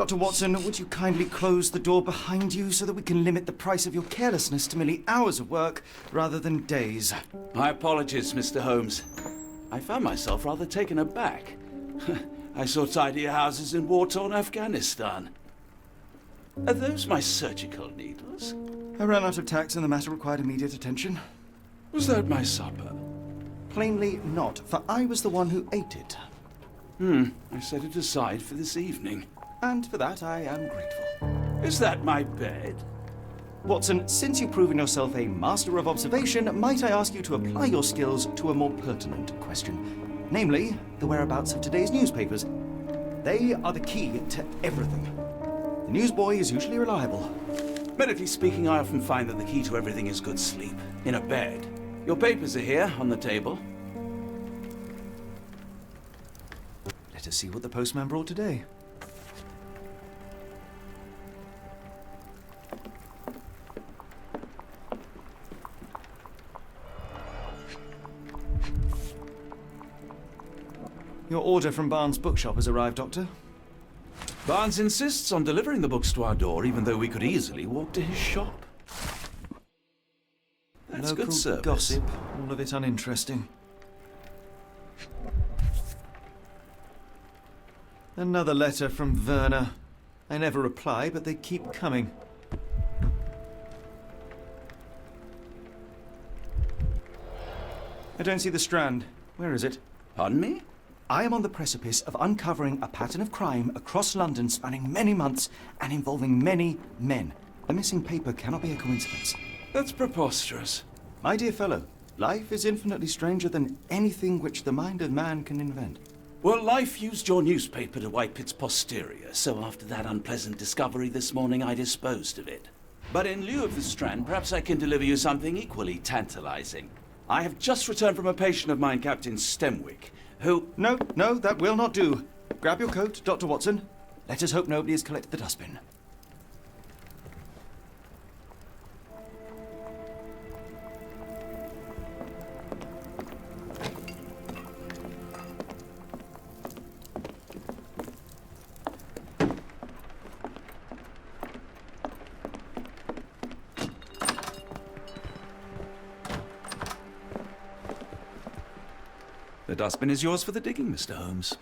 Dr. Watson, would you kindly close the door behind you so that we can limit the price of your carelessness to merely hours of work rather than days? My apologies, Mr. Holmes. I found myself rather taken aback. I saw tidier houses in war-torn Afghanistan. Are those my surgical needles? I ran out of tacks and the matter required immediate attention. Was that my supper? Plainly not, for I was the one who ate it. I set it aside for this evening. And for that I am grateful. Is that my bed? Watson, since you've proven yourself a master of observation, might I ask you to apply your skills to a more pertinent question? Namely, the whereabouts of today's newspapers. They are the key to everything. The newsboy is usually reliable. Medically speaking, I often find that the key to everything is good sleep. In a bed. Your papers are here, on the table. Let us see what the postman brought today. Your order from Barnes' bookshop has arrived, Doctor. Barnes insists on delivering the books to our door, even though we could easily walk to his shop. That's Local good service. Gossip, all of it uninteresting. Another letter from Werner. I never reply, but they keep coming. I don't see the Strand. Where is it? Pardon me? I am on the precipice of uncovering a pattern of crime across London spanning many months and involving many men. The missing paper cannot be a coincidence. That's preposterous. My dear fellow, life is infinitely stranger than anything which the mind of man can invent. Well, life used your newspaper to wipe its posterior, so after that unpleasant discovery this morning, I disposed of it. But in lieu of the Strand, perhaps I can deliver you something equally tantalizing. I have just returned from a patient of mine, Captain Stemwick, who... No, that will not do. Grab your coat, Dr. Watson. Let us hope nobody has collected the dustbin. The dustbin is yours for the digging, Mr. Holmes.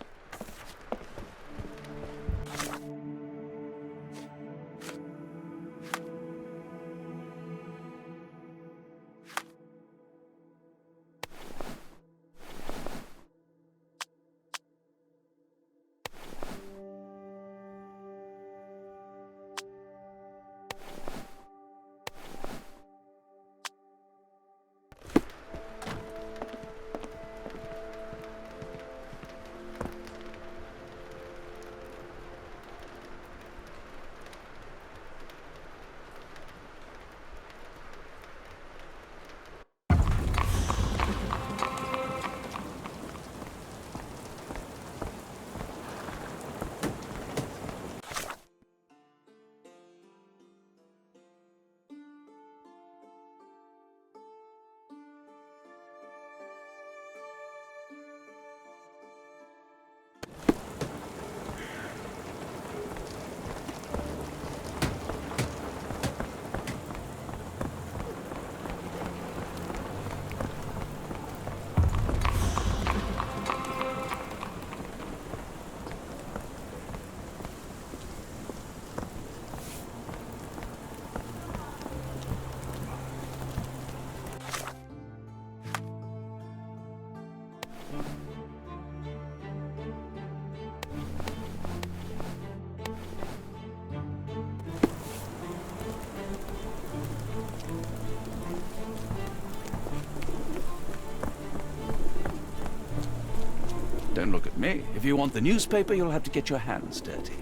Don't look at me. If you want the newspaper, you'll have to get your hands dirty.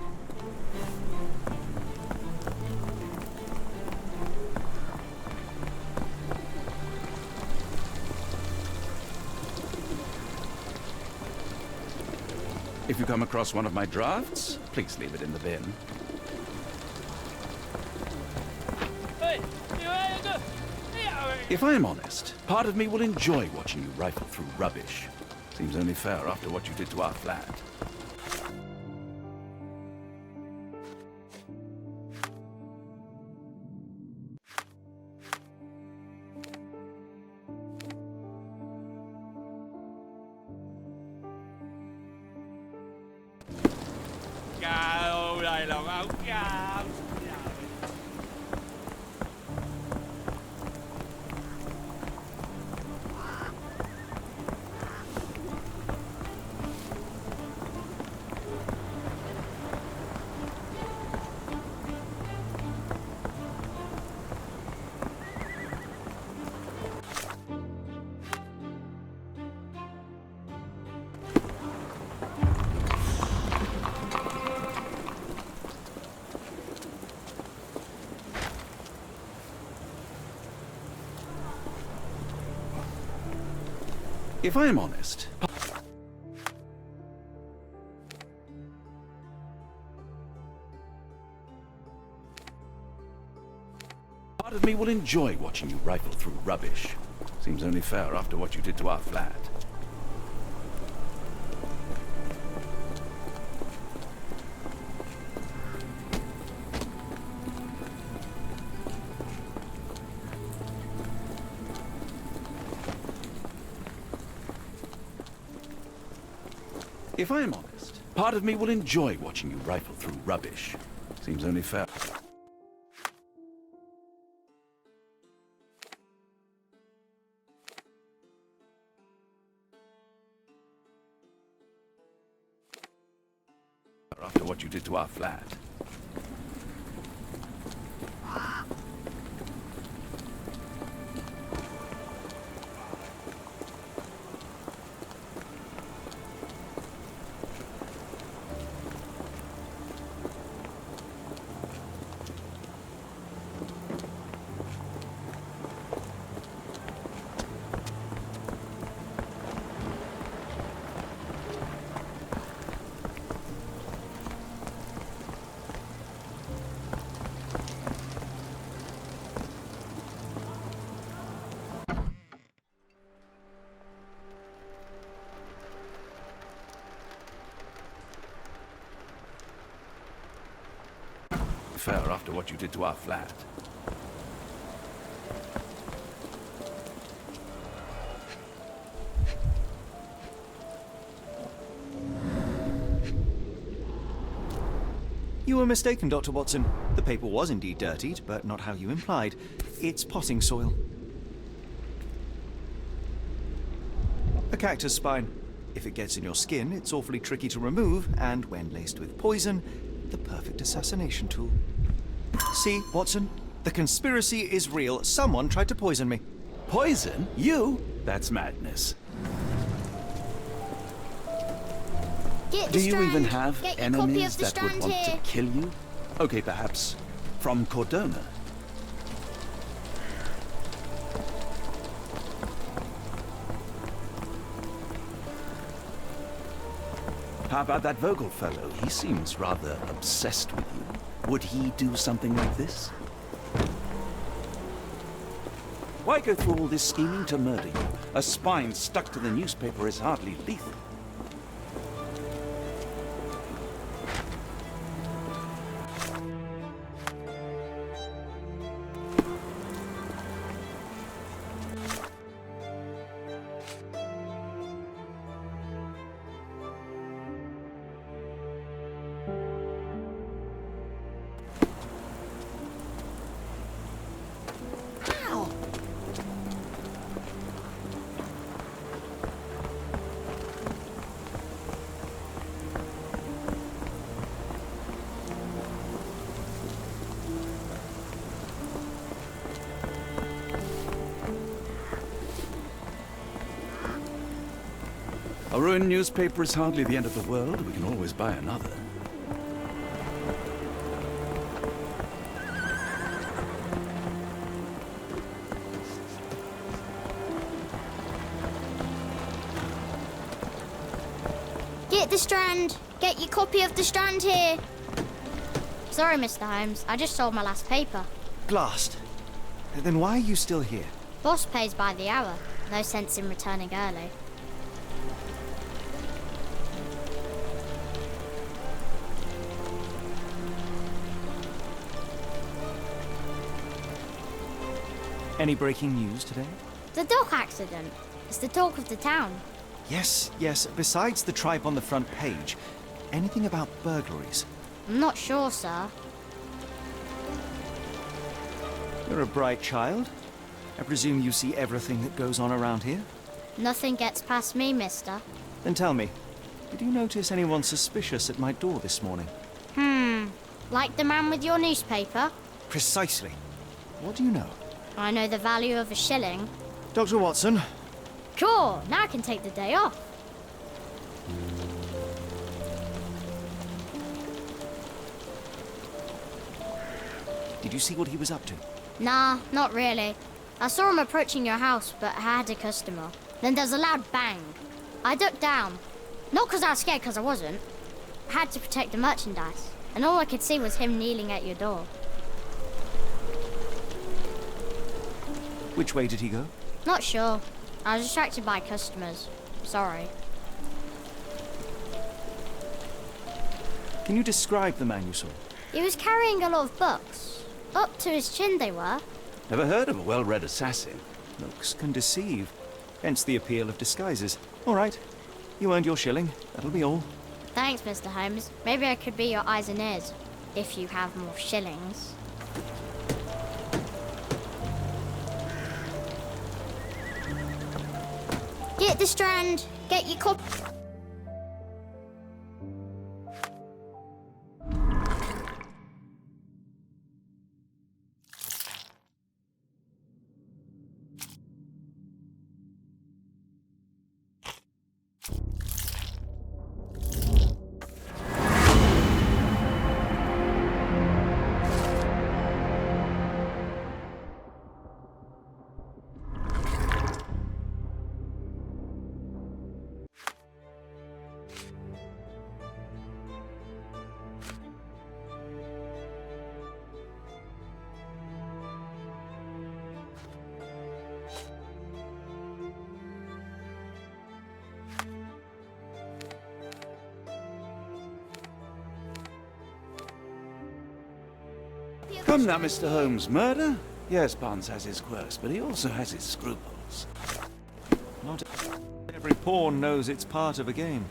If you come across one of my drafts, please leave it in the bin. If I am honest, part of me will enjoy watching you rifle through rubbish. Seems only fair after what you did to our flat. way long. Oh, yeah. If I am honest, part of me will enjoy watching you rifle through rubbish. Seems only fair after what you did to our flat. If I am honest, part of me will enjoy watching you rifle through rubbish. Seems only fair. After what you did to our flat. Fair after what you did to our flat. You were mistaken, Dr. Watson. The paper was indeed dirtied, but not how you implied. It's potting soil. A cactus spine. If it gets in your skin, it's awfully tricky to remove, and when laced with poison, the perfect assassination tool. See, Watson? The conspiracy is real. Someone tried to poison me. Poison? You? That's madness. Do you even have enemies that would want to kill you? Okay, perhaps from Cordona. How about that Vogel fellow? He seems rather obsessed with you. Would he do something like this? Why go through all this scheming to murder you? A spine stuck to the newspaper is hardly lethal. A ruined newspaper is hardly the end of the world. We can always buy another. Get the Strand! Get your copy of the Strand here! Sorry, Mr. Holmes. I just sold my last paper. Blast. Then why are you still here? Boss pays by the hour. No sense in returning early. Any breaking news today? The dock accident. It's the talk of the town. Yes. Besides the tripe on the front page, anything about burglaries? I'm not sure, sir. You're a bright child. I presume you see everything that goes on around here? Nothing gets past me, mister. Then tell me, did you notice anyone suspicious at my door this morning? Like the man with your newspaper? Precisely. What do you know? I know the value of a shilling. Dr. Watson? Cool, now I can take the day off. Did you see what he was up to? Nah, not really. I saw him approaching your house, but I had a customer. Then there's a loud bang. I ducked down. Not because I was scared, because I wasn't. I had to protect the merchandise. And all I could see was him kneeling at your door. Which way did he go? Not sure. I was distracted by customers. Sorry. Can you describe the man you saw? He was carrying a lot of books. Up to his chin they were. Never heard of a well-read assassin. Looks can deceive. Hence the appeal of disguises. All right. You earned your shilling. That'll be all. Thanks, Mr. Holmes. Maybe I could be your eyes and ears, if you have more shillings. Get the Strand. Get your copy. Come now, Mr. Holmes. Murder? Yes, Barnes has his quirks, but he also has his scruples. Not every pawn knows it's part of a game.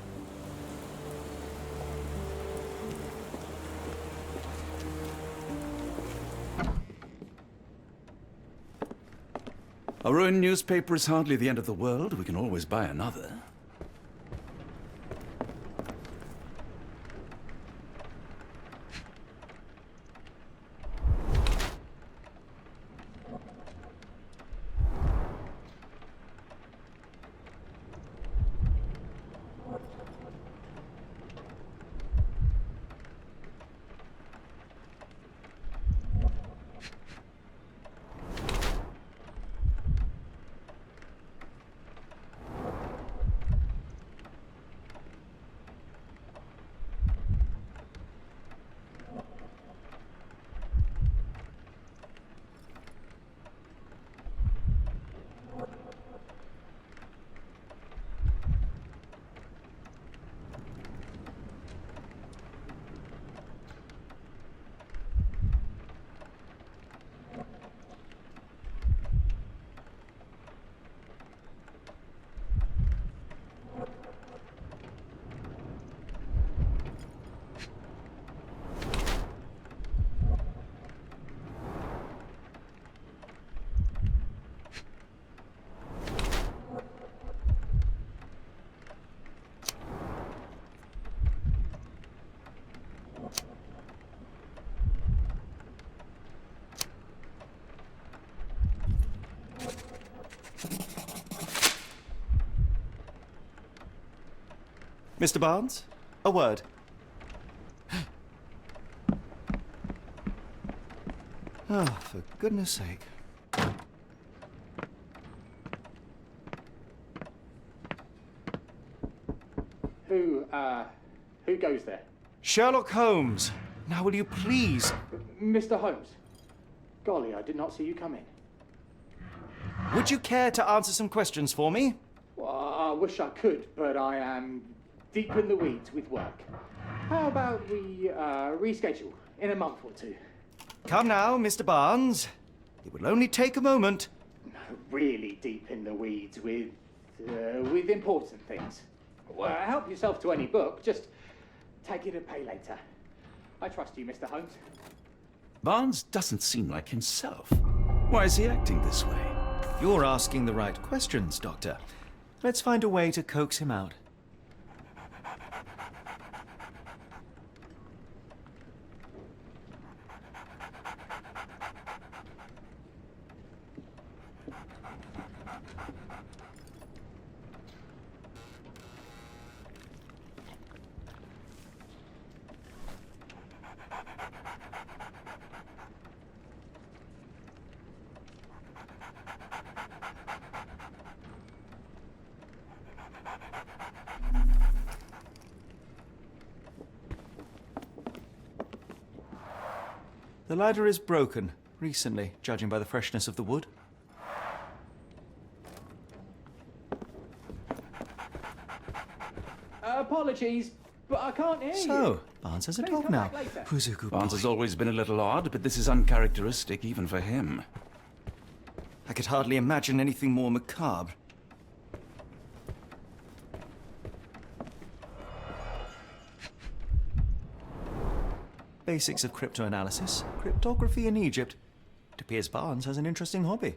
A ruined newspaper is hardly the end of the world. We can always buy another. Mr. Barnes? A word. Oh, for goodness sake. Who goes there? Sherlock Holmes. Now will you please? Mr. Holmes. Golly, I did not see you come in. Would you care to answer some questions for me? Well, I wish I could, but I am deep in the weeds with work. How about we reschedule in a month or two? Come now, Mr. Barnes. It will only take a moment. Really deep in the weeds with important things. Well, help yourself to any book, just take it and pay later. I trust you, Mr. Holmes. Barnes doesn't seem like himself. Why is he acting this way? You're asking the right questions, Doctor. Let's find a way to coax him out. The ladder is broken, recently, judging by the freshness of the wood. Apologies, but I can't hear you. So, Barnes has a Please dog come now. back later. Who's a good Barnes boy? has always been a little odd, but this is uncharacteristic even for him. I could hardly imagine anything more macabre. Basics of cryptoanalysis, cryptography in Egypt. It appears Barnes has an interesting hobby.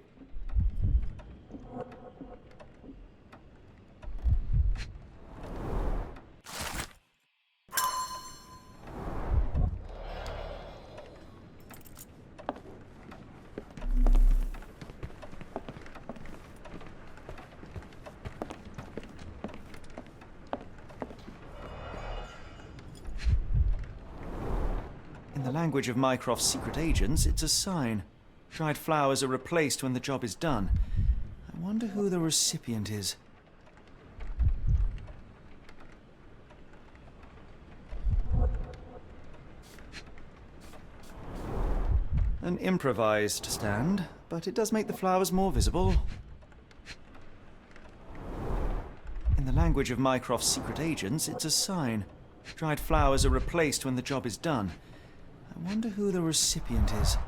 In the language of Mycroft's secret agents, it's a sign. Dried flowers are replaced when the job is done. I wonder who the recipient is. An improvised stand, but it does make the flowers more visible. In the language of Mycroft's secret agents, it's a sign. Dried flowers are replaced when the job is done. I wonder who the recipient is.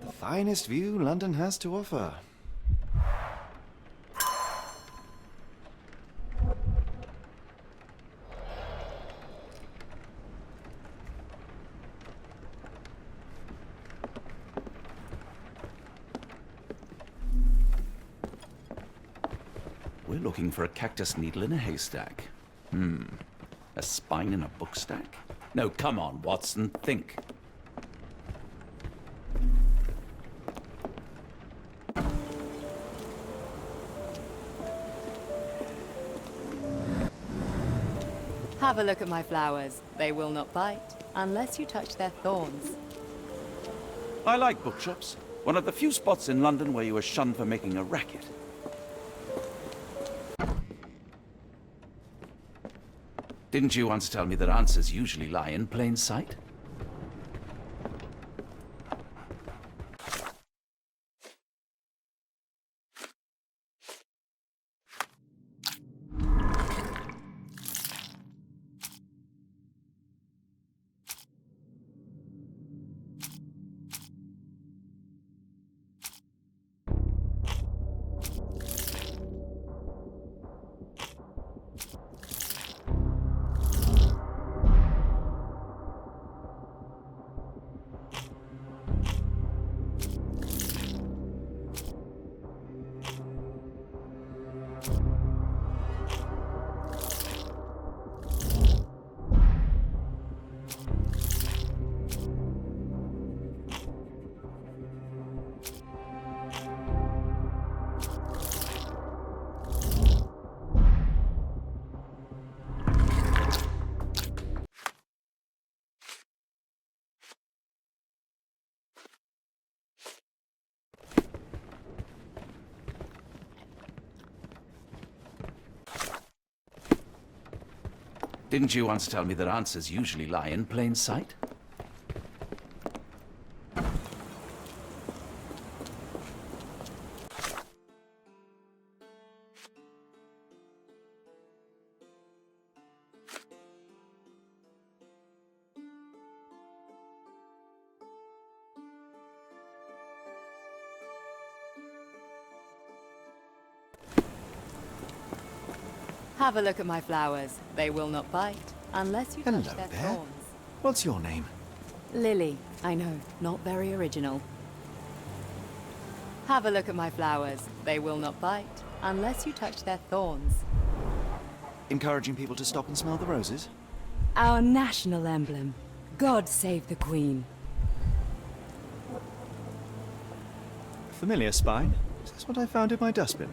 The finest view London has to offer. We're looking for a cactus needle in a haystack. A spine in a book stack? No, come on, Watson, think. Have a look at my flowers. They will not bite unless you touch their thorns. I like bookshops. One of the few spots in London where you are shunned for making a racket. Didn't you once tell me that answers usually lie in plain sight? Didn't you once tell me that answers usually lie in plain sight? Have a look at my flowers. They will not bite unless you touch Hello their there. thorns. What's your name? Lily, I know, not very original. Have a look at my flowers. They will not bite unless you touch their thorns. Encouraging people to stop and smell the roses? Our national emblem. God save the Queen. Familiar spine? Is this what I found in my dustbin?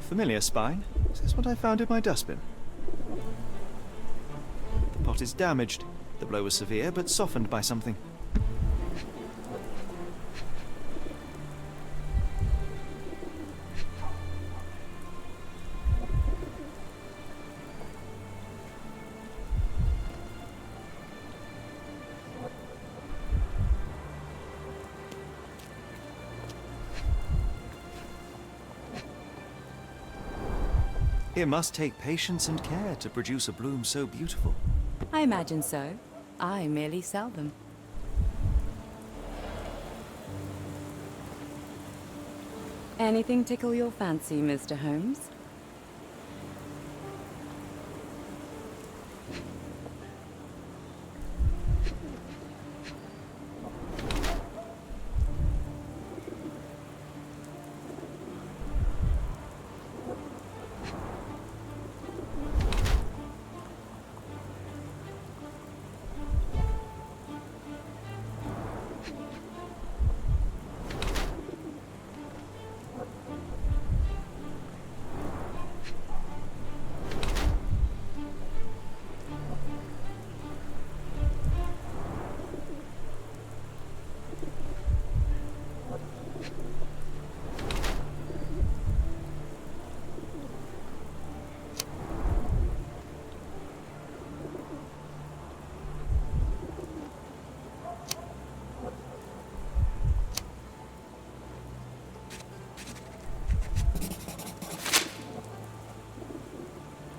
Familiar spine? Is this what I found in my dustbin? The pot is damaged. The blow was severe, but softened by something. It must take patience and care to produce a bloom so beautiful. I imagine so. I merely sell them. Anything tickle your fancy, Mr. Holmes?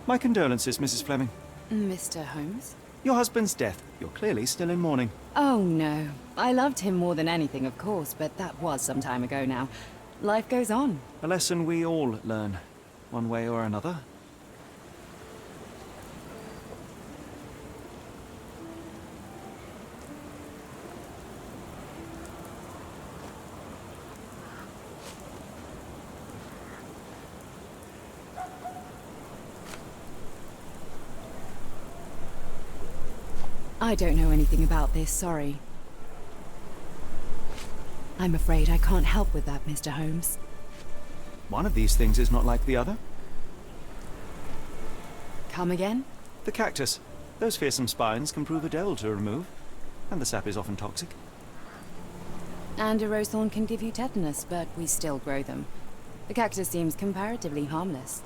My condolences, Mrs. Fleming. Mr. Holmes? Your husband's death. You're clearly still in mourning. Oh, no. I loved him more than anything, of course, but that was some time ago now. Life goes on. A lesson we all learn, one way or another. I don't know anything about this, sorry. I'm afraid I can't help with that, Mr. Holmes. One of these things is not like the other. Come again? The cactus. Those fearsome spines can prove a devil to remove, and the sap is often toxic. And a rose thorn can give you tetanus, but we still grow them. The cactus seems comparatively harmless,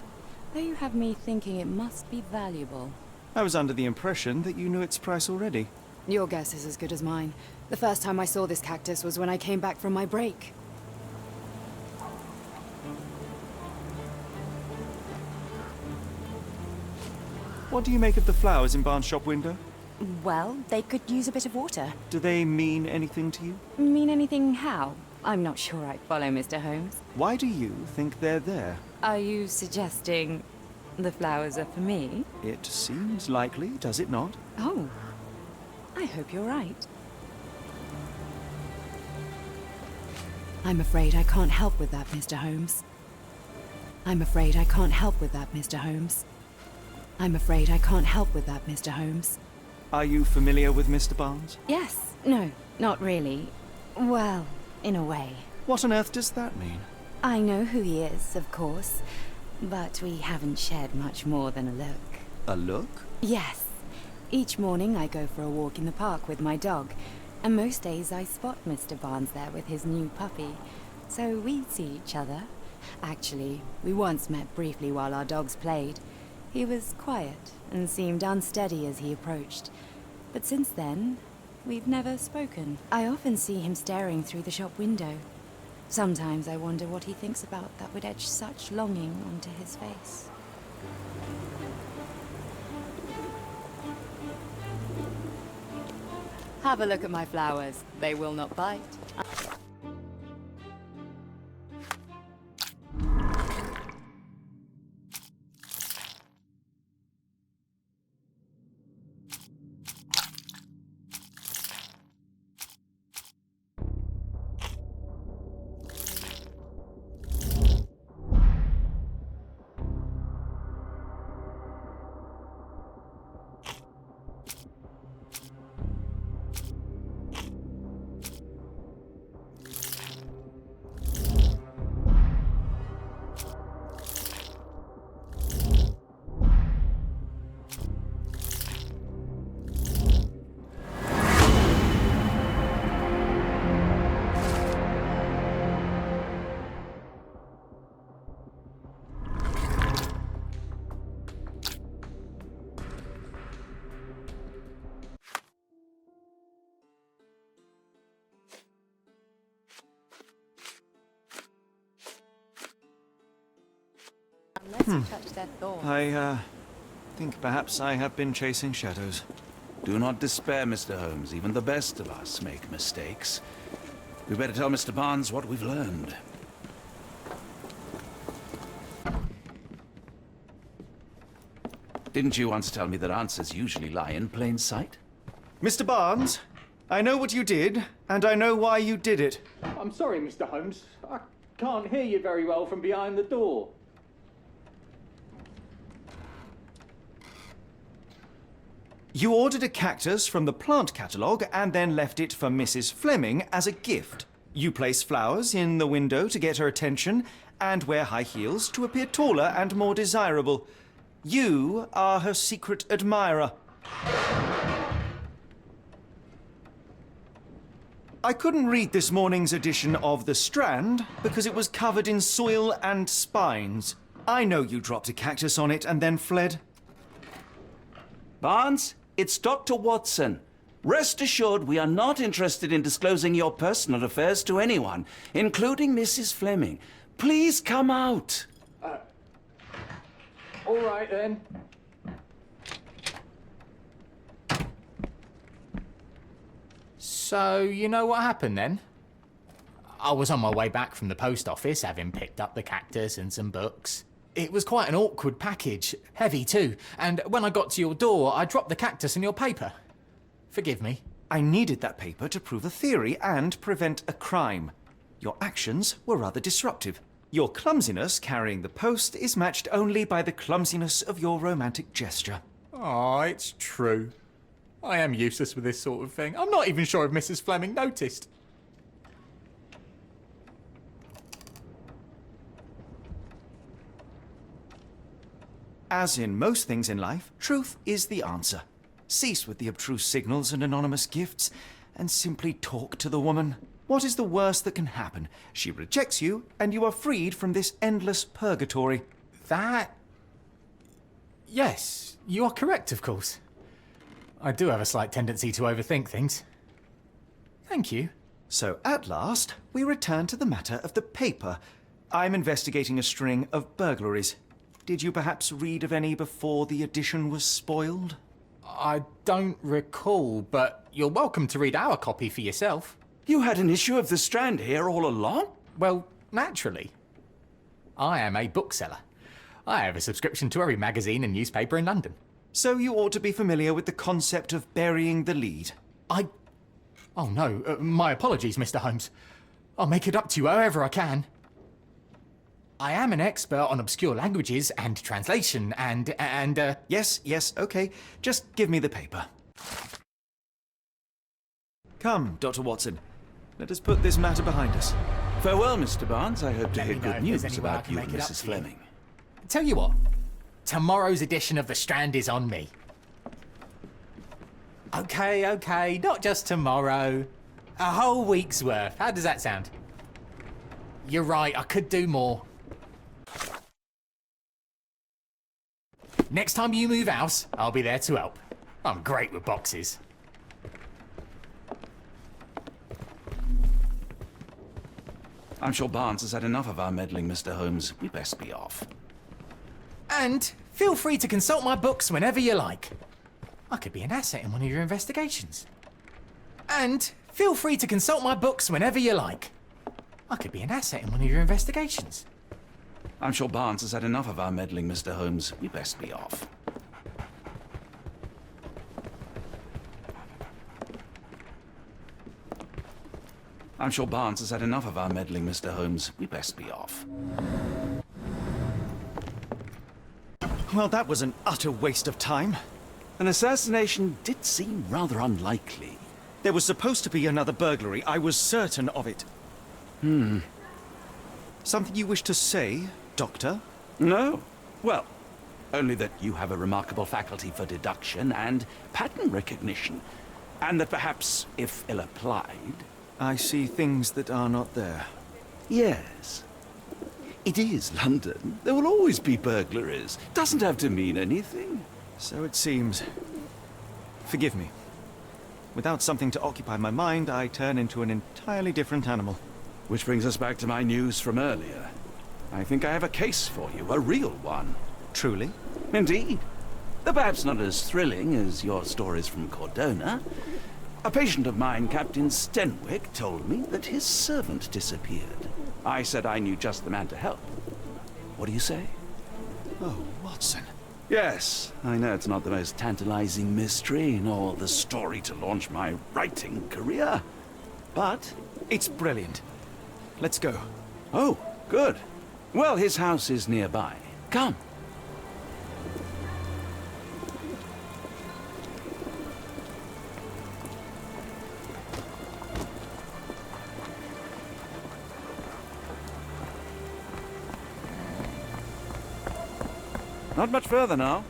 though you have me thinking it must be valuable. I was under the impression that you knew its price already. Your guess is as good as mine. The first time I saw this cactus was when I came back from my break. What do you make of the flowers in Barnes' shop window? Well, they could use a bit of water. Do they mean anything to you? Mean anything how? I'm not sure I follow, Mr. Holmes. Why do you think they're there? Are you suggesting the flowers are for me? It seems likely, does it not? Oh, I hope you're right. I'm afraid I can't help with that, Mr. Holmes. I'm afraid I can't help with that, Mr. Holmes. I'm afraid I can't help with that, Mr. Holmes. Are you familiar with Mr. Barnes? Yes. No, not really. Well, in a way. What on earth does that mean? I know who he is, of course, but we haven't shared much more than a look. A look? Yes. Each morning I go for a walk in the park with my dog, and most days I spot Mr. Barnes there with his new puppy, so we see each other. Actually, we once met briefly while our dogs played. He was quiet and seemed unsteady as he approached, but since then, we've never spoken. I often see him staring through the shop window. Sometimes I wonder what he thinks about that would etch such longing onto his face. Have a look at my flowers. They will not bite. Unless you touch their thoughts. I think perhaps I have been chasing shadows. Do not despair, Mr. Holmes. Even the best of us make mistakes. We better tell Mr. Barnes what we've learned. Didn't you once tell me that answers usually lie in plain sight? Mr. Barnes, I know what you did, and I know why you did it. I'm sorry, Mr. Holmes. I can't hear you very well from behind the door. You ordered a cactus from the plant catalogue and then left it for Mrs. Fleming as a gift. You place flowers in the window to get her attention and wear high heels to appear taller and more desirable. You are her secret admirer. I couldn't read this morning's edition of The Strand because it was covered in soil and spines. I know you dropped a cactus on it and then fled. Barnes, it's Dr. Watson. Rest assured we are not interested in disclosing your personal affairs to anyone, including Mrs. Fleming. Please come out. All right, then. So, you know what happened then? I was on my way back from the post office, having picked up the cactus and some books. It was quite an awkward package, heavy too, and when I got to your door, I dropped the cactus in your paper. Forgive me. I needed that paper to prove a theory and prevent a crime. Your actions were rather disruptive. Your clumsiness carrying the post is matched only by the clumsiness of your romantic gesture. Oh, it's true. I am useless with this sort of thing. I'm not even sure if Mrs. Fleming noticed. As in most things in life, truth is the answer. Cease with the abstruse signals and anonymous gifts, and simply talk to the woman. What is the worst that can happen? She rejects you, and you are freed from this endless purgatory. That... Yes, you are correct, of course. I do have a slight tendency to overthink things. Thank you. So at last, we return to the matter of the paper. I'm investigating a string of burglaries. Did you perhaps read of any before the edition was spoiled? I don't recall, but you're welcome to read our copy for yourself. You had an issue of The Strand here all along? Well, naturally. I am a bookseller. I have a subscription to every magazine and newspaper in London. So you ought to be familiar with the concept of burying the lead. Oh no, my apologies, Mr. Holmes. I'll make it up to you however I can. I am an expert on obscure languages and translation and Yes, okay. Just give me the paper. Come, Dr. Watson. Let us put this matter behind us. Farewell, Mr. Barnes. I hope to Let hear me know good if news there's any way I about can you make and it up Mrs. to you. Fleming. Tell you what, tomorrow's edition of The Strand is on me. Okay, not just tomorrow. A whole week's worth. How does that sound? You're right, I could do more. Next time you move house, I'll be there to help. I'm great with boxes. I'm sure Barnes has had enough of our meddling, Mr. Holmes. We best be off. And feel free to consult my books whenever you like. I could be an asset in one of your investigations. And feel free to consult my books whenever you like. I could be an asset in one of your investigations. I'm sure Barnes has had enough of our meddling, Mr. Holmes. We best be off. I'm sure Barnes has had enough of our meddling, Mr. Holmes. We best be off. Well, that was an utter waste of time. An assassination did seem rather unlikely. There was supposed to be another burglary. I was certain of it. Something you wish to say, Doctor? No. Well, only that you have a remarkable faculty for deduction and pattern recognition. And that perhaps, if ill-applied... I see things that are not there. Yes. It is London. There will always be burglaries. Doesn't have to mean anything. So it seems. Forgive me. Without something to occupy my mind, I turn into an entirely different animal. Which brings us back to my news from earlier. I think I have a case for you, a real one. Truly? Indeed. Though perhaps not as thrilling as your stories from Cordona. A patient of mine, Captain Stenwick, told me that his servant disappeared. I said I knew just the man to help. What do you say? Oh, Watson. Yes, I know it's not the most tantalizing mystery, nor the story to launch my writing career. But... It's brilliant. Let's go. Oh, good. Well, his house is nearby. Come. Not much further now.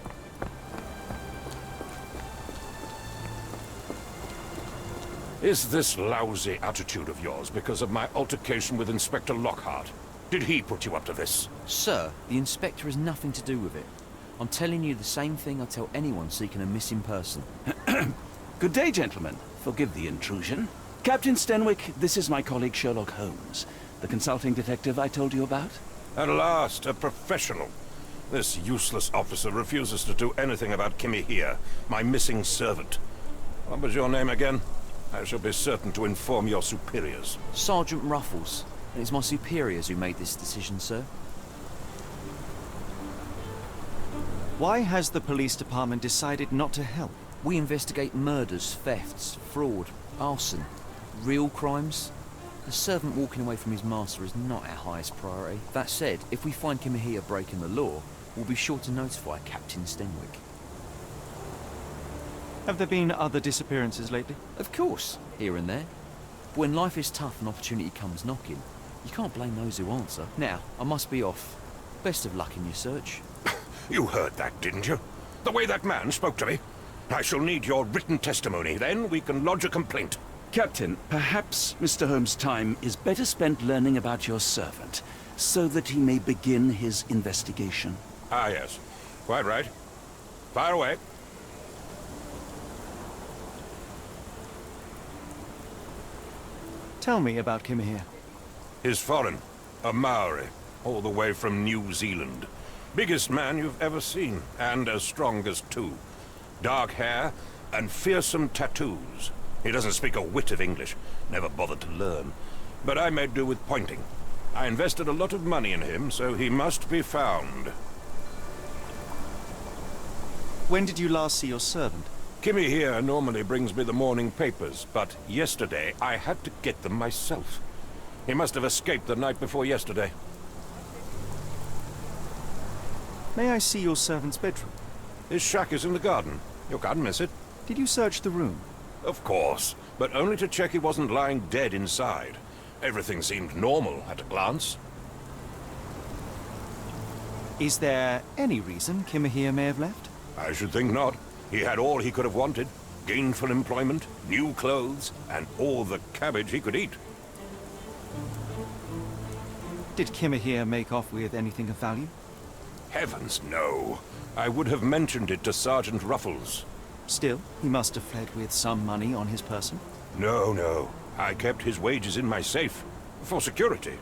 Is this lousy attitude of yours because of my altercation with Inspector Lockhart? Did he put you up to this? Sir, the inspector has nothing to do with it. I'm telling you the same thing I tell anyone seeking a missing person. Good day, gentlemen. Forgive the intrusion. Captain Stenwick, this is my colleague Sherlock Holmes, the consulting detective I told you about. At last, a professional. This useless officer refuses to do anything about Kimmy here, my missing servant. What was your name again? I shall be certain to inform your superiors. Sergeant Ruffles. And it's my superiors who made this decision, sir. Why has the police department decided not to help? We investigate murders, thefts, fraud, arson, real crimes. A servant walking away from his master is not our highest priority. That said, if we find Kimahia breaking the law, we'll be sure to notify Captain Stenwick. Have there been other disappearances lately? Of course, here and there. But when life is tough and opportunity comes knocking, you can't blame those who answer. Now, I must be off. Best of luck in your search. You heard that, didn't you? The way that man spoke to me. I shall need your written testimony. Then we can lodge a complaint. Captain, perhaps Mr. Holmes' time is better spent learning about your servant, so that he may begin his investigation. Ah, yes. Quite right. Fire away. Tell me about Kimahia. He's foreign. A Maori. All the way from New Zealand. Biggest man you've ever seen, and as strong as two. Dark hair and fearsome tattoos. He doesn't speak a whit of English. Never bothered to learn. But I made do with pointing. I invested a lot of money in him, so he must be found. When did you last see your servant? Kimmy here normally brings me the morning papers, but yesterday I had to get them myself. He must have escaped the night before yesterday. May I see your servant's bedroom? His shack is in the garden. You can't miss it. Did you search the room? Of course, but only to check he wasn't lying dead inside. Everything seemed normal at a glance. Is there any reason Kimahia may have left? I should think not. He had all he could have wanted. Gainful employment, new clothes, and all the cabbage he could eat. Did Kimahia make off with anything of value? Heavens, no. I would have mentioned it to Sergeant Ruffles. Still, he must have fled with some money on his person. No, no. I kept his wages in my safe. For security.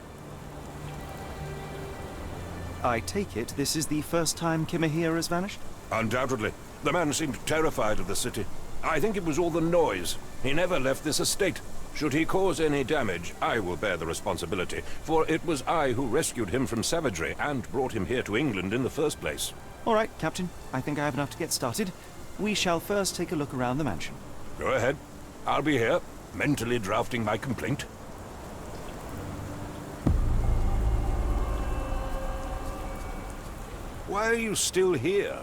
I take it this is the first time Kimahia has vanished? Undoubtedly. The man seemed terrified of the city. I think it was all the noise. He never left this estate. Should he cause any damage, I will bear the responsibility, for it was I who rescued him from savagery and brought him here to England in the first place. All right, Captain. I think I have enough to get started. We shall first take a look around the mansion. Go ahead. I'll be here, mentally drafting my complaint. Why are you still here?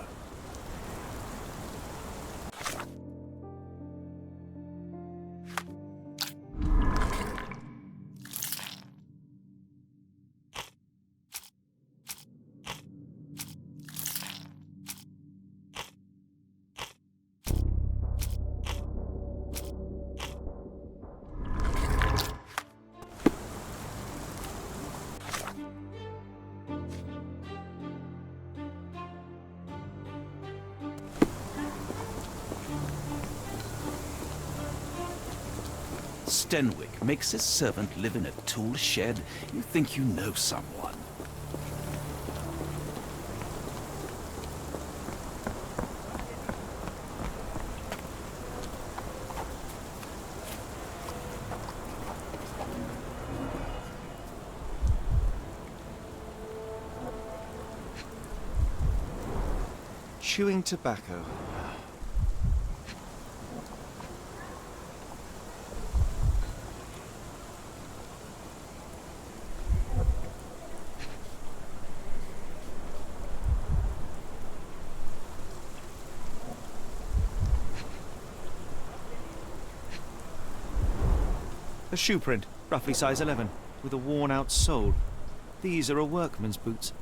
Stenwick makes his servant live in a tool shed. You think you know someone. Chewing tobacco. A shoe print, roughly size 11, with a worn-out sole. These are a workman's boots.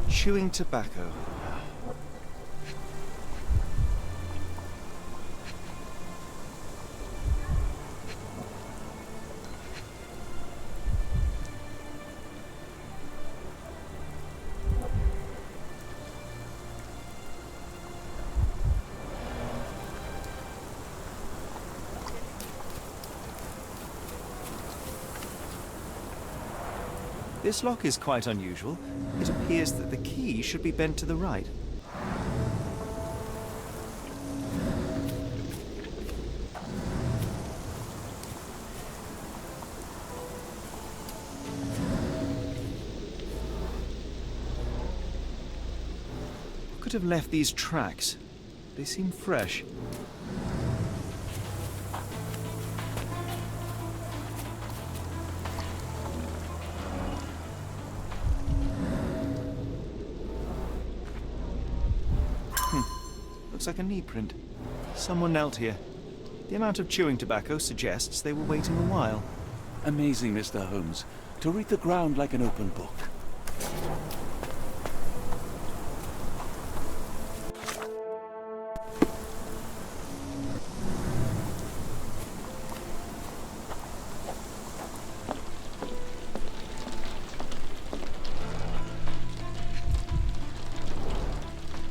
Chewing tobacco. This lock is quite unusual. It appears that the key should be bent to the right. Could have left these tracks. They seem fresh. Looks like a knee print. Someone knelt here. The amount of chewing tobacco suggests they were waiting a while. Amazing, Mr. Holmes. To read the ground like an open book.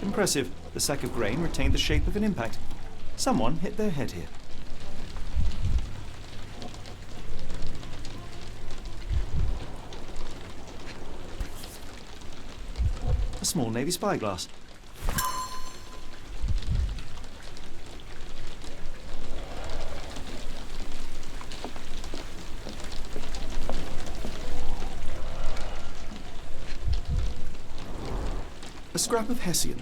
Impressive. The sack of grain retained the shape of an impact. Someone hit their head here. A small navy spyglass. A scrap of Hessian.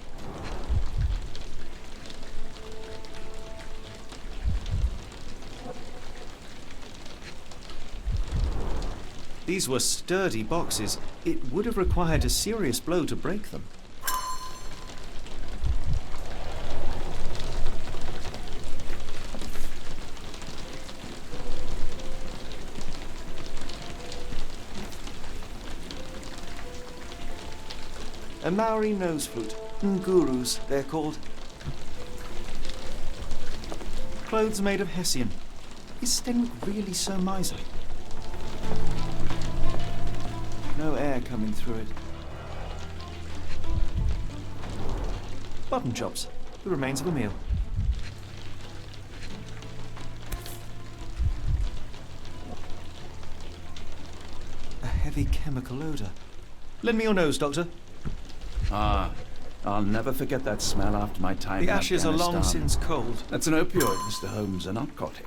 These were sturdy boxes. It would have required a serious blow to break them. A Maori nose flute. Ngurus, they're called. Clothes made of Hessian. Is Stenwick really so miserly? No air coming through it. Button chops, the remains of a meal. A heavy chemical odor. Lend me your nose, Doctor. Ah, I'll never forget that smell after my time The in ashes are long Afghanistan. since cold. That's an opioid, Mr. Holmes, a narcotic.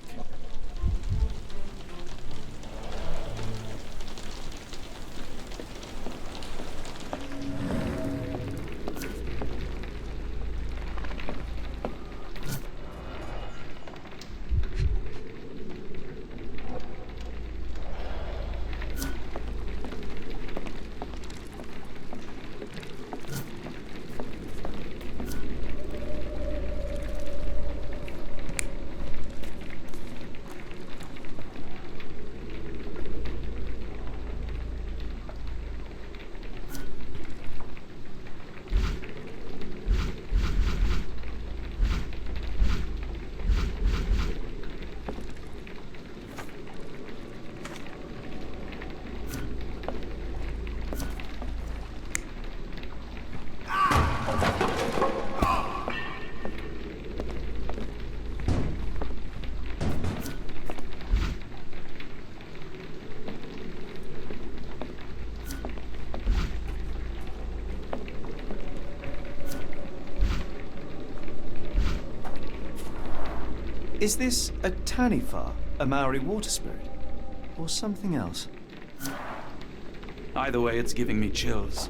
Is this a Tanifar, a Maori water spirit? Or something else? Either way, it's giving me chills.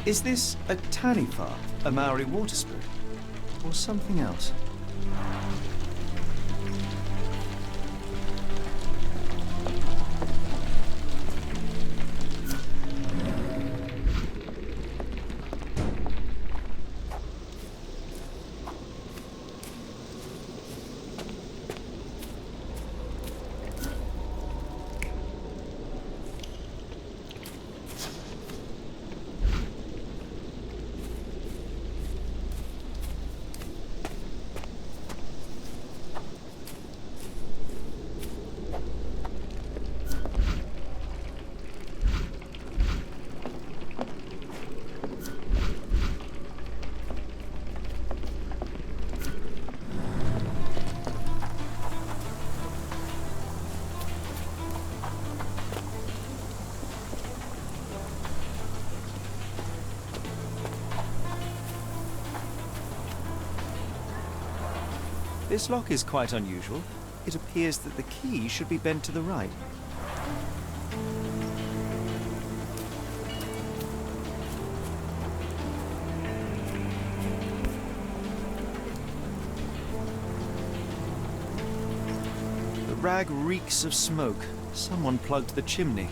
Is this a Tanifar, a Maori water spirit? Or something else? This lock is quite unusual. It appears that the key should be bent to the right. The rag reeks of smoke. Someone plugged the chimney.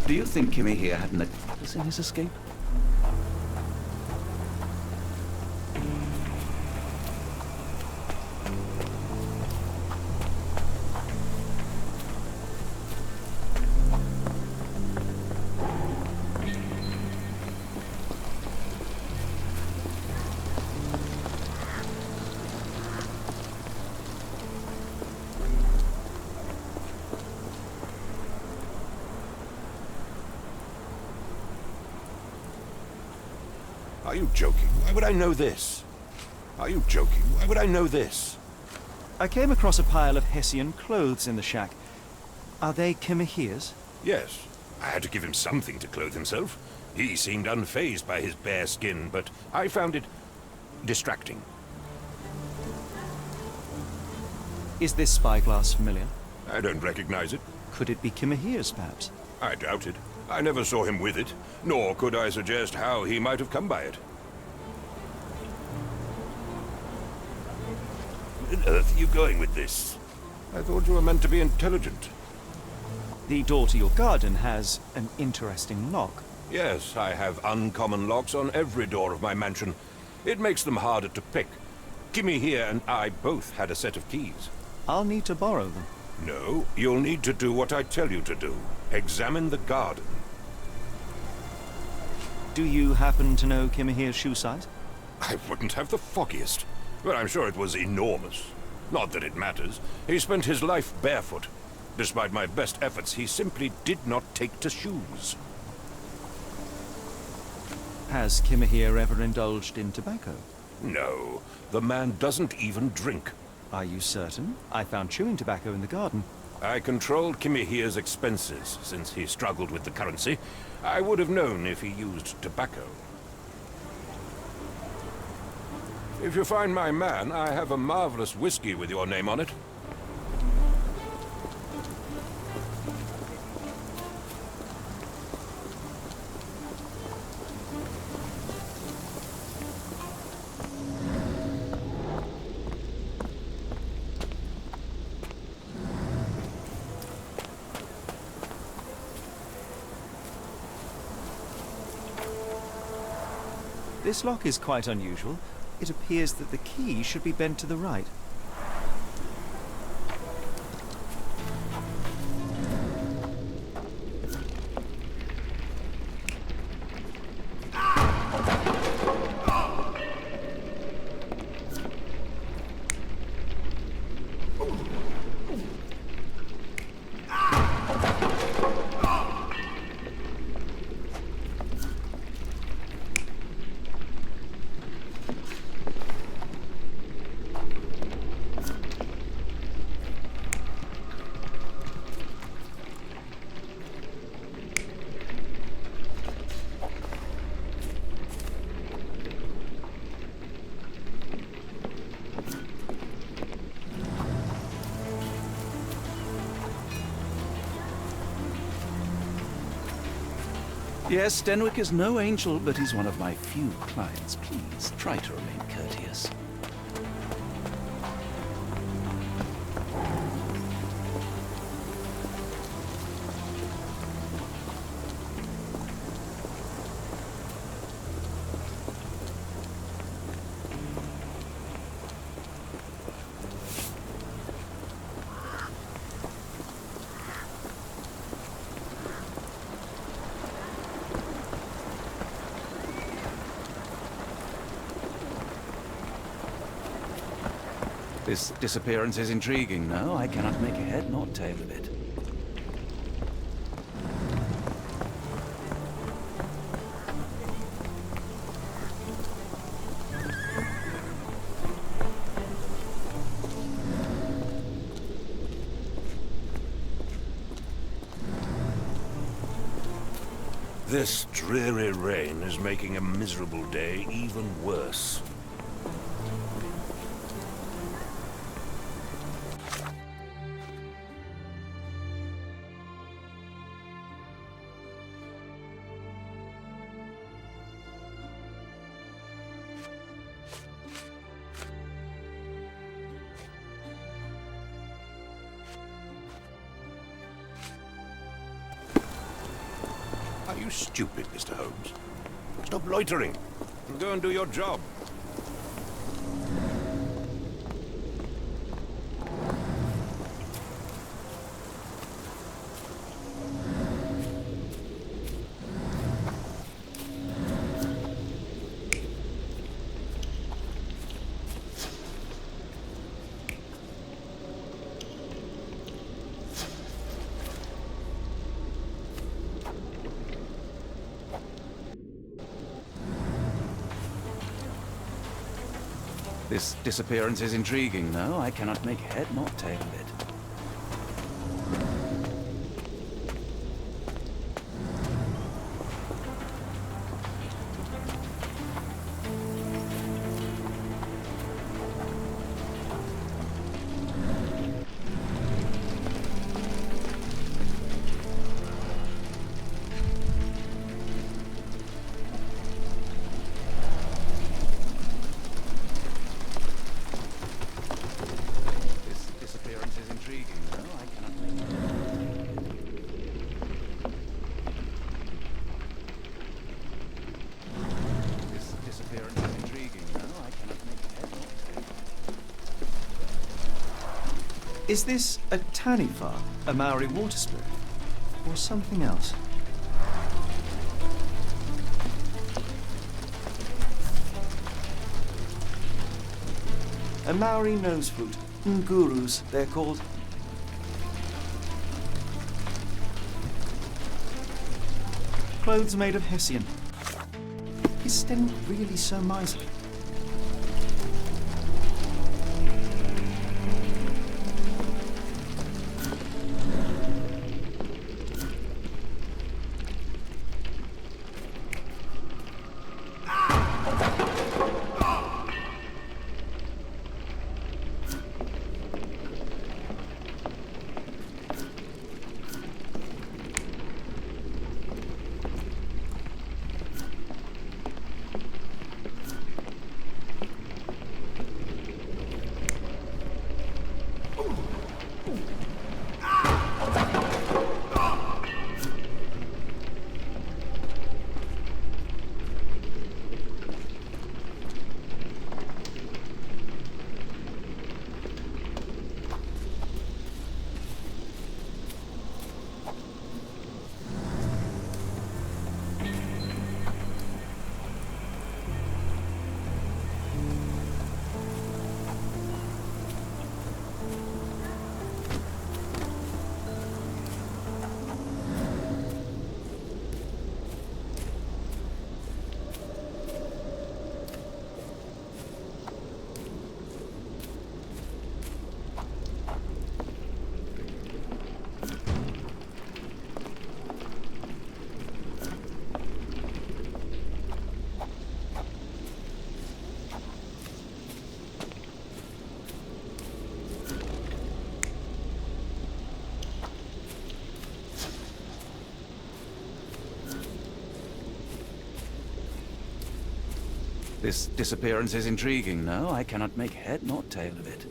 Do you think Kimmy here had an accomplice in his escape? Are you joking? Why would I know this? Are you joking? Why would I know this? I came across a pile of Hessian clothes in the shack. Are they Kimahia's? Yes. I had to give him something to clothe himself. He seemed unfazed by his bare skin, but I found it distracting. Is this spyglass familiar? I don't recognize it. Could it be Kimahia's, perhaps? I doubt it. I never saw him with it, nor could I suggest how he might have come by it. Where on earth are you going with this? I thought you were meant to be intelligent. The door to your garden has an interesting lock. Yes, I have uncommon locks on every door of my mansion. It makes them harder to pick. Kimmy here and I both had a set of keys. I'll need to borrow them. No, you'll need to do what I tell you to do. Examine the garden. Do you happen to know Kimahia's shoe size? I wouldn't have the foggiest, but I'm sure it was enormous. Not that it matters. He spent his life barefoot. Despite my best efforts, he simply did not take to shoes. Has Kimahia ever indulged in tobacco? No, the man doesn't even drink. Are you certain? I found chewing tobacco in the garden. I controlled Kimahia's expenses since he struggled with the currency. I would have known if he used tobacco. If you find my man, I have a marvelous whiskey with your name on it. This lock is quite unusual. It appears that the key should be bent to the right. Yes, Denwick is no angel, but he's one of my few clients. Please, try to remain courteous. This disappearance is intriguing. No, I cannot make a head nor tail of it. This dreary rain is making a miserable day even worse. Are you stupid, Mr. Holmes? Stop loitering and go and do your job. This disappearance is intriguing. No, I cannot make head nor tail of it. Is this a Taniwha, a Maori water spirit, or something else? A Maori nose flute. Ngurus, they're called. Clothes made of hessian. Is Sten really so miserly? This disappearance is intriguing. No, I cannot make head nor tail of it.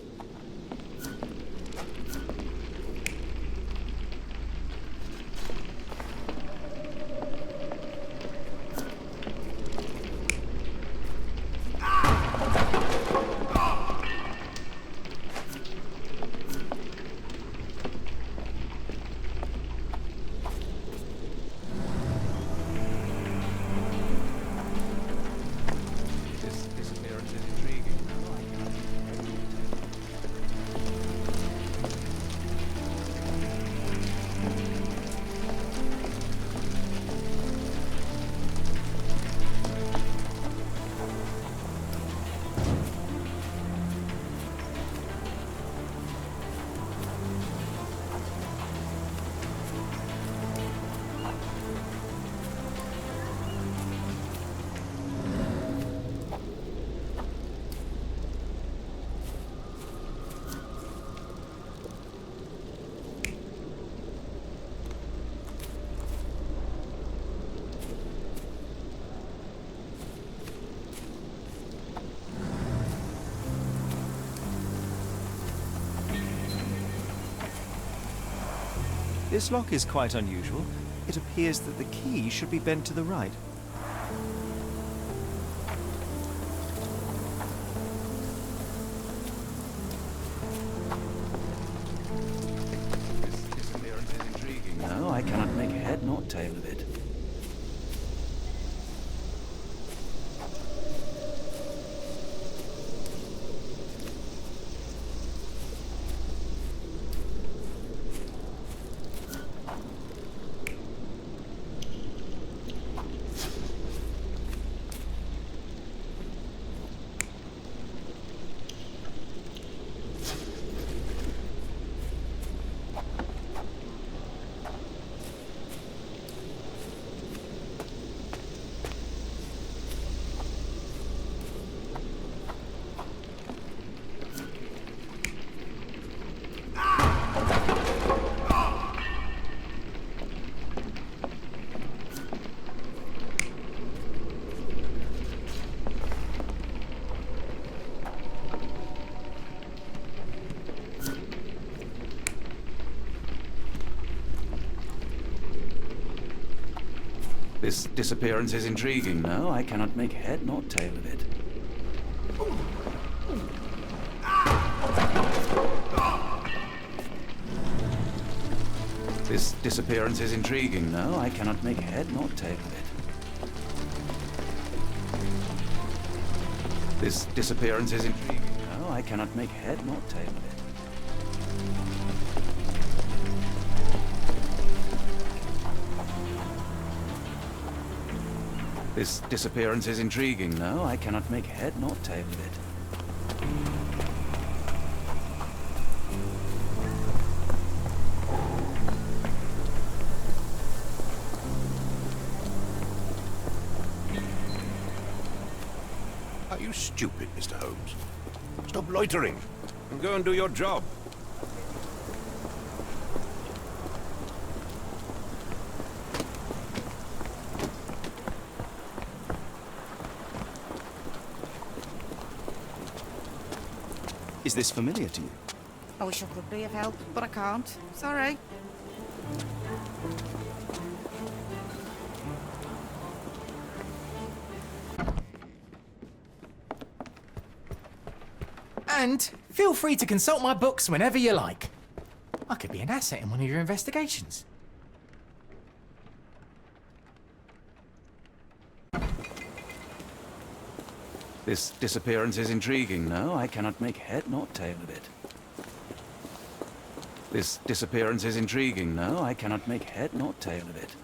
This lock is quite unusual. It appears that the key should be bent to the right. This disappearance is intriguing. No, I cannot make head nor tail of it. This disappearance is intriguing. No, I cannot make head nor tail of it. This disappearance is intriguing. No, I cannot make head nor tail of it. This disappearance is intriguing. No, I cannot make head nor tail of it. This disappearance is intriguing. No, I cannot make head nor tail of it. Are you stupid, Mr. Holmes? Stop loitering and go and do your job. Is this familiar to you? I wish I could be of help, but I can't. Sorry. And feel free to consult my books whenever you like. I could be an asset in one of your investigations. This disappearance is intriguing. No, I cannot make head nor tail of it. This disappearance is intriguing. No, I cannot make head nor tail of it.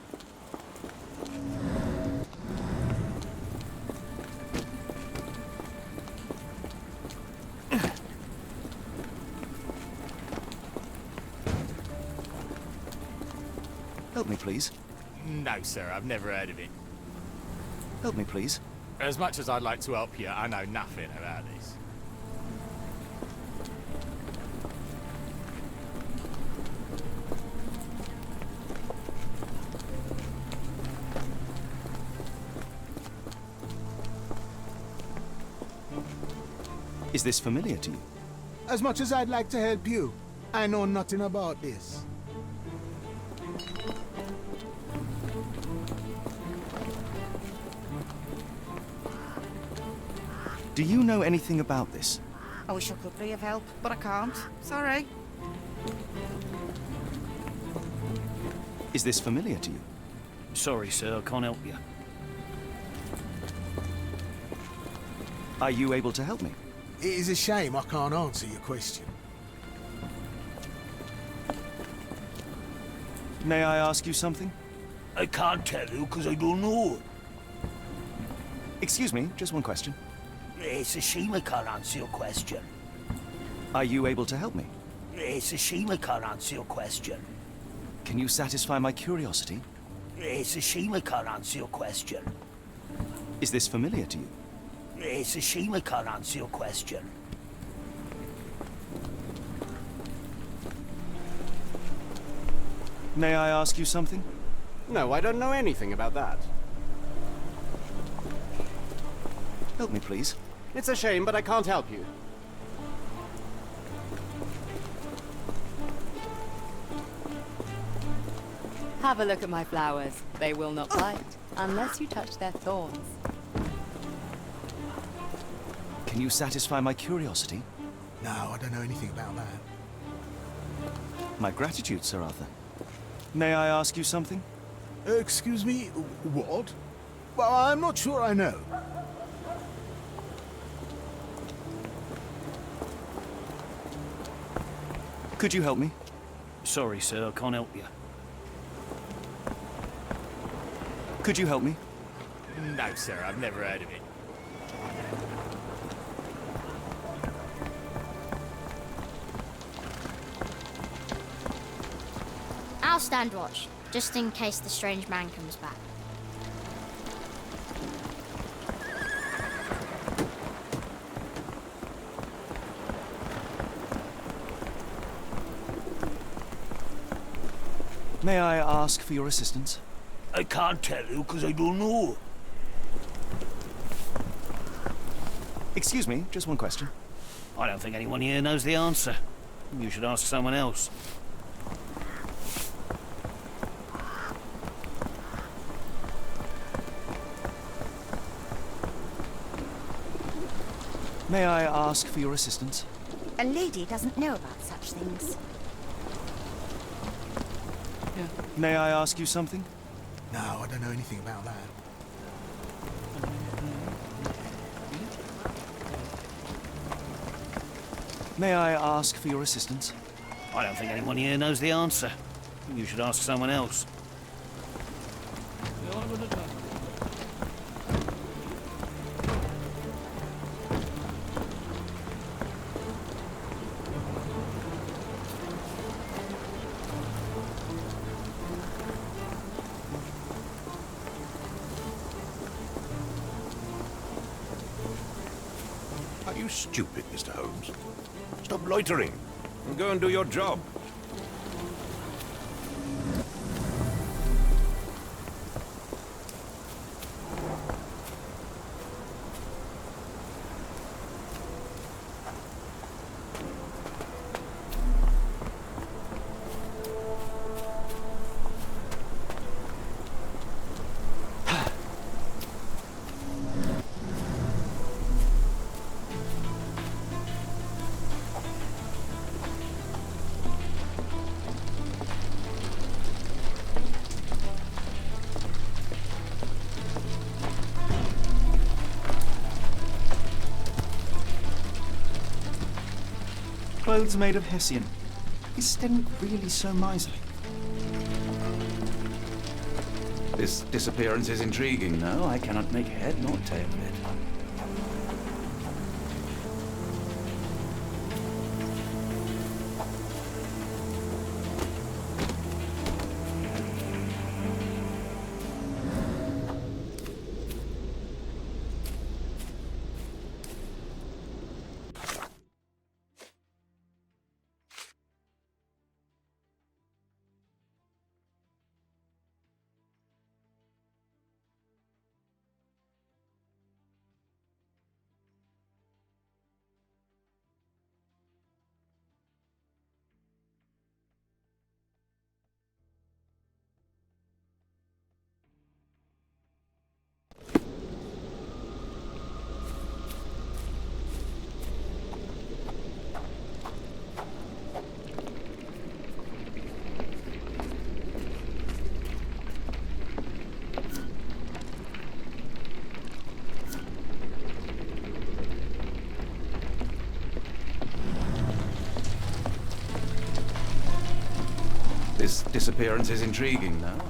Help me, please. No, sir, I've never heard of it. Help me, please. As much as I'd like to help you, I know nothing about this. Is this familiar to you? As much as I'd like to help you, I know nothing about this. Do you know anything about this? I wish I could be of help, but I can't. Sorry. Is this familiar to you? Sorry, sir, I can't help you. Are you able to help me? It is a shame I can't answer your question. May I ask you something? I can't tell you because I don't know. Excuse me, just one question. It's a shame I can't answer your question. Are you able to help me? It's a shame I can't answer your question. Can you satisfy my curiosity? It's a shame I can't answer your question. Is this familiar to you? It's a shame I can't answer your question. May I ask you something? No, I don't know anything about that. Help me, please. It's a shame, but I can't help you. Have a look at my flowers. They will not blight unless you touch their thorns. Can you satisfy my curiosity? No, I don't know anything about that. My gratitude, Sir Arthur. May I ask you something? Excuse me, what? Well, I'm not sure I know. Could you help me? Sorry, sir, I can't help you. Could you help me? No, sir, I've never heard of it. I'll stand watch, just in case the strange man comes back. May I ask for your assistance? I can't tell you because I don't know. Excuse me, just one question. I don't think anyone here knows the answer. You should ask someone else. May I ask for your assistance? A lady doesn't know about such things. May I ask you something? No, I don't know anything about that. May I ask for your assistance? I don't think anyone here knows the answer. You should ask someone else. Are you stupid, Mr. Holmes? Stop loitering and go and do your job. Clothes made of Hessian. Is Sten really so miserly? This disappearance is intriguing, no? I cannot make head nor tail of it. His disappearance is intriguing, though.